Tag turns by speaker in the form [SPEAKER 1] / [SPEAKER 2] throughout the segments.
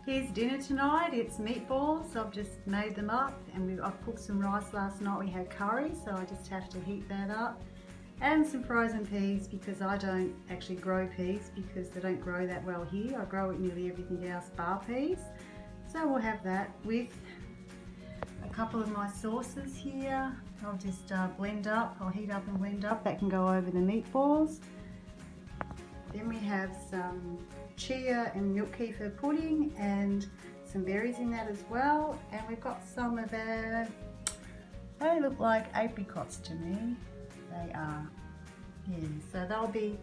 [SPEAKER 1] Here's dinner tonight. It's meatballs. I've just made them up, and I've cooked some rice last night. We had curry, so I just have to heat that up. And some frozen peas, because I don't actually grow peas because they don't grow that well here. I grow nearly everything else bar peas. So we'll have that with a couple of my sauces here. I'll just blend up. I'll heat up and blend up. That can go over the meatballs. Then we have some chia and milk kefir pudding and some berries in that as well. And we've got some of our, they look like apricots to me. They are. Yeah, so they'll be,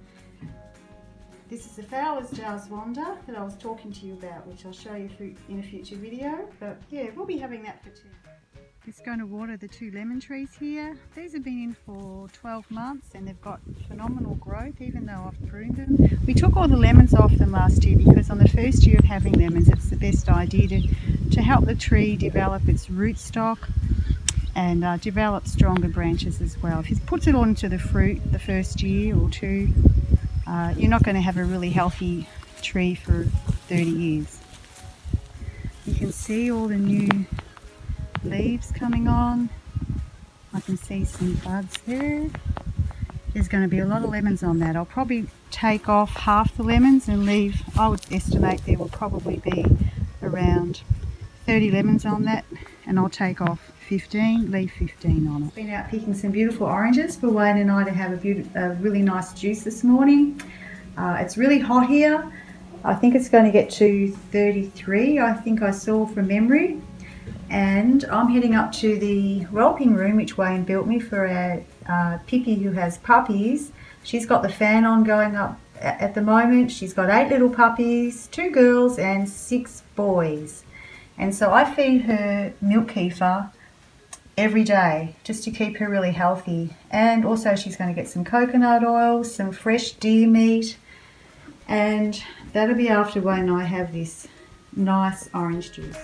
[SPEAKER 1] this is the Homestead Aus that I was talking to you about, which I'll show you in a future video. But yeah, we'll be having that for tea. Just going to water the 2 lemon trees here. These have been in for 12 months and they've got phenomenal growth, even though I've pruned them. We took all the lemons off them last year because on the first year of having lemons, it's the best idea to help the tree develop its rootstock and develop stronger branches as well. If you put it all into the fruit the first year or 2, you're not going to have a really healthy tree for 30 years. You can see all the new leaves coming on. I can see some buds there. There's going to be a lot of lemons on that. I'll probably take off half the lemons and leave, I would estimate there will probably be around 30 lemons on that, and I'll take off 15, leave 15 on it. Been out picking some beautiful oranges for Wayne and I to have a really nice juice this morning. It's really hot here. I think it's going to get to 33, I think I saw from memory. And I'm heading up to the whelping room which Wayne built me for our Pippi who has puppies. She's got the fan on going up at the moment. She's got 8 little puppies, 2 girls and 6 boys. And so I feed her milk kefir every day just to keep her really healthy. And also she's going to get some coconut oil, some fresh deer meat, and that'll be after Wayne and I have this nice orange juice.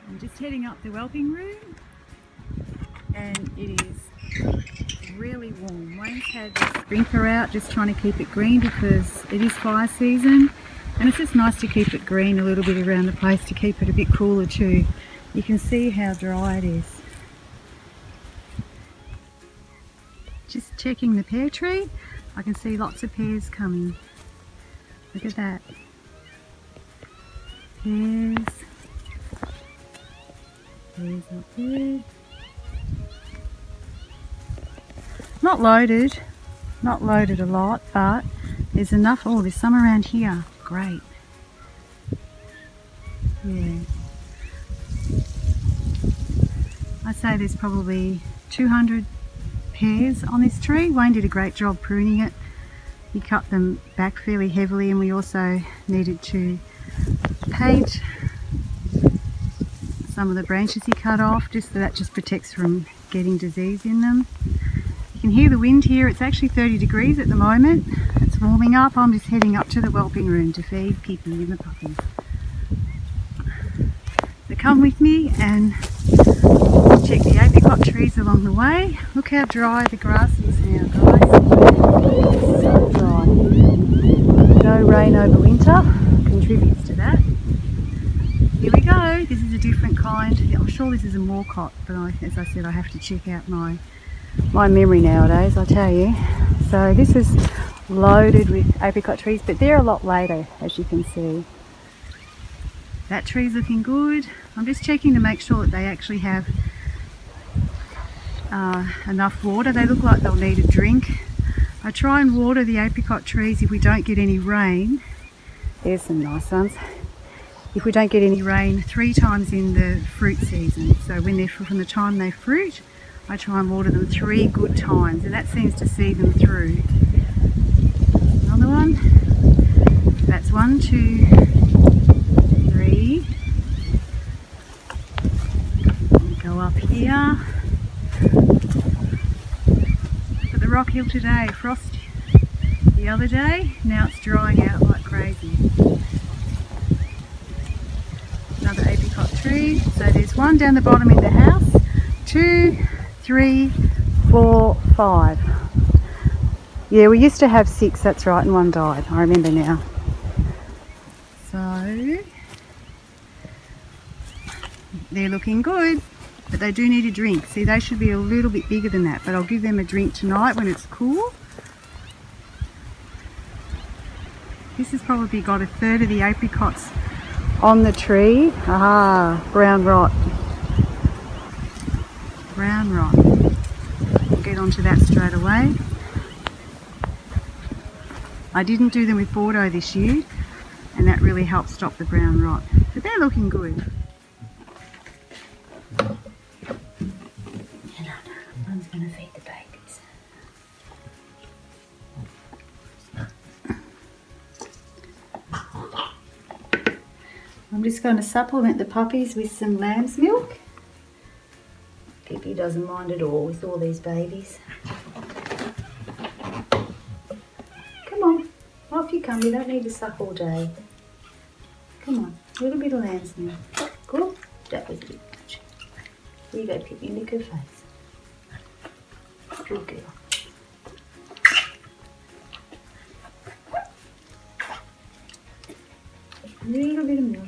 [SPEAKER 1] I'm just heading up the whelping room and it is really warm. Wayne's had the sprinkler out just trying to keep it green because it is fire season, and it's just nice to keep it green a little bit around the place to keep it a bit cooler too. You can see how dry it is. Just checking the pear tree. I can see lots of pears coming. Look at that. Pears. Pears up there. Not loaded a lot, but there's enough. Oh, there's some around here. Great. Yeah. I'd say there's probably 200 pears on this tree. Wayne did a great job pruning it. He cut them back fairly heavily, and we also needed to paint some of the branches he cut off, just so that just protects from getting disease in them. You can hear the wind here. It's actually 30 degrees at the moment. It's warming up. I'm just heading up to the whelping room to feed Pippi and the puppies. So come with me and check the apricot trees along the way. Look how dry the grass is now, guys. It's so dry. No rain over winter contributes to that. Here we go. This is a different kind. I'm sure this is a moorcock, but as I said, I have to check out my memory nowadays, I tell you. So this is loaded with apricot trees, but they're a lot later, as you can see. That tree's looking good. I'm just checking to make sure that they actually have enough water. They look like they'll need a drink. I try and water the apricot trees if we don't get any rain. There's some nice ones. If we don't get any rain 3 times in the fruit season. So when they're from the time they fruit, I try and water them 3 good times, and that seems to see them through. Another one. That's 1, 2, 3. Go up here. Look at the rock hill today. Frost the other day. Now it's drying out like crazy. Another apricot tree. So there's 1 down the bottom in the house. 2, 3, 4, 5. Yeah, we used to have 6, that's right, and 1 died. I remember now. So, they're looking good, but they do need a drink. See, they should be a little bit bigger than that, but I'll give them a drink tonight when it's cool. This has probably got 1/3 of the apricots on the tree. Ah, brown rot. Brown rot. We'll get onto that straight away. I didn't do them with Bordeaux this year, and that really helped stop the brown rot. But they're looking good. I'm going to feed the babies. I'm just going to supplement the puppies with some lamb's milk. Pippi doesn't mind at all with all these babies. Come on, off you come. You don't need to suck all day. Come on, a little bit of lamb's milk. Good. That was a bit much. Here you go, Pippi, lick her face. Good girl. A little bit of milk.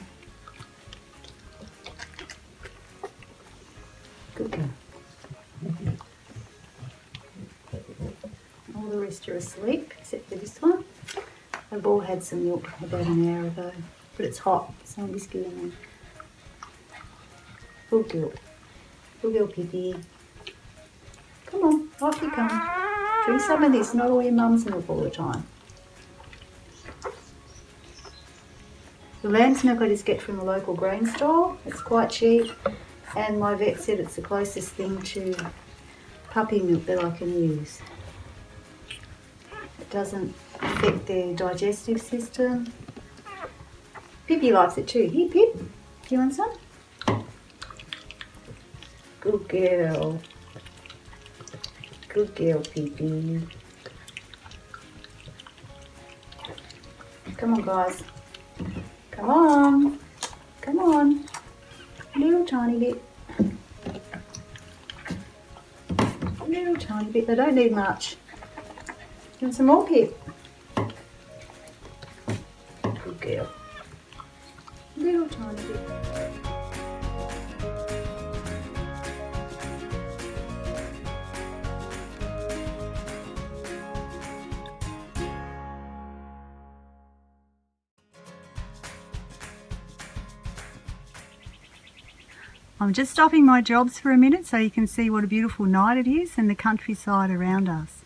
[SPEAKER 1] Good girl. All the rest are asleep, except for this one. They've all had some milk about an hour ago, but it's hot, so I'm just giving them. Good girl. Good girl, Pippi. Come on, off you come. Drink some of this, not all your mum's milk all the time. The lamb's milk I just get from the local grain store. It's quite cheap, and my vet said it's the closest thing to puppy milk that I can use. It doesn't affect their digestive system. Pippi likes it too. Here, Pip, do you want some? Good girl. Good girl, Pippi. Come on, guys. Come on. Come on. A little tiny bit. A little tiny bit. They don't need much. Do you want some more, Pip? Good girl. A little tiny bit. I'm just stopping my jobs for a minute so you can see what a beautiful night it is and the countryside around us.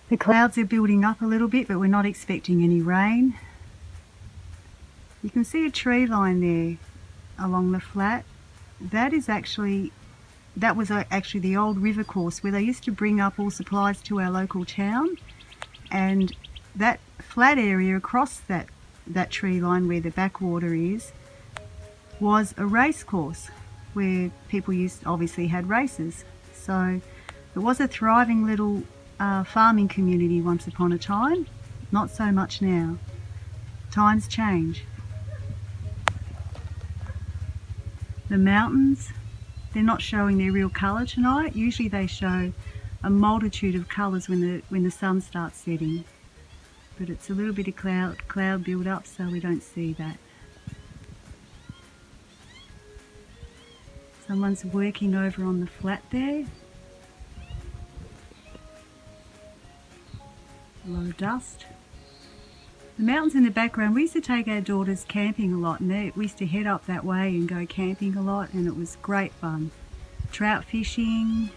[SPEAKER 1] The clouds are building up a little bit, but we're not expecting any rain. You can see a tree line there along the flat. That was actually the old river course where they used to bring up all supplies to our local town, and that flat area across that tree line where the backwater is was a race course where people obviously had races. So it was a thriving little farming community once upon a time. Not so much now. Times change. The mountains, they're not showing their real colour tonight. Usually they show a multitude of colours when the sun starts setting. But it's a little bit of cloud build up, so we don't see that. Someone's working over on the flat there. A lot of dust. The mountains in the background, we used to take our daughters camping a lot, and we used to head up that way and go camping a lot, and it was great fun. Trout fishing,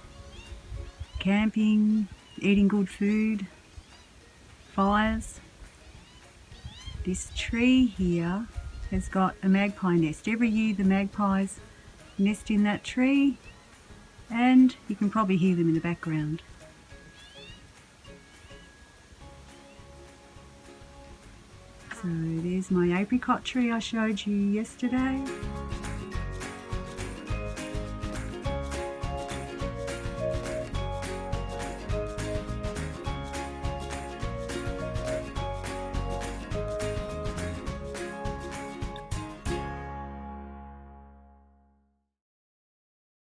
[SPEAKER 1] camping, eating good food, fires. This tree here has got a magpie nest. Every year the magpies nest in that tree, and you can probably hear them in the background. So there's my apricot tree I showed you yesterday.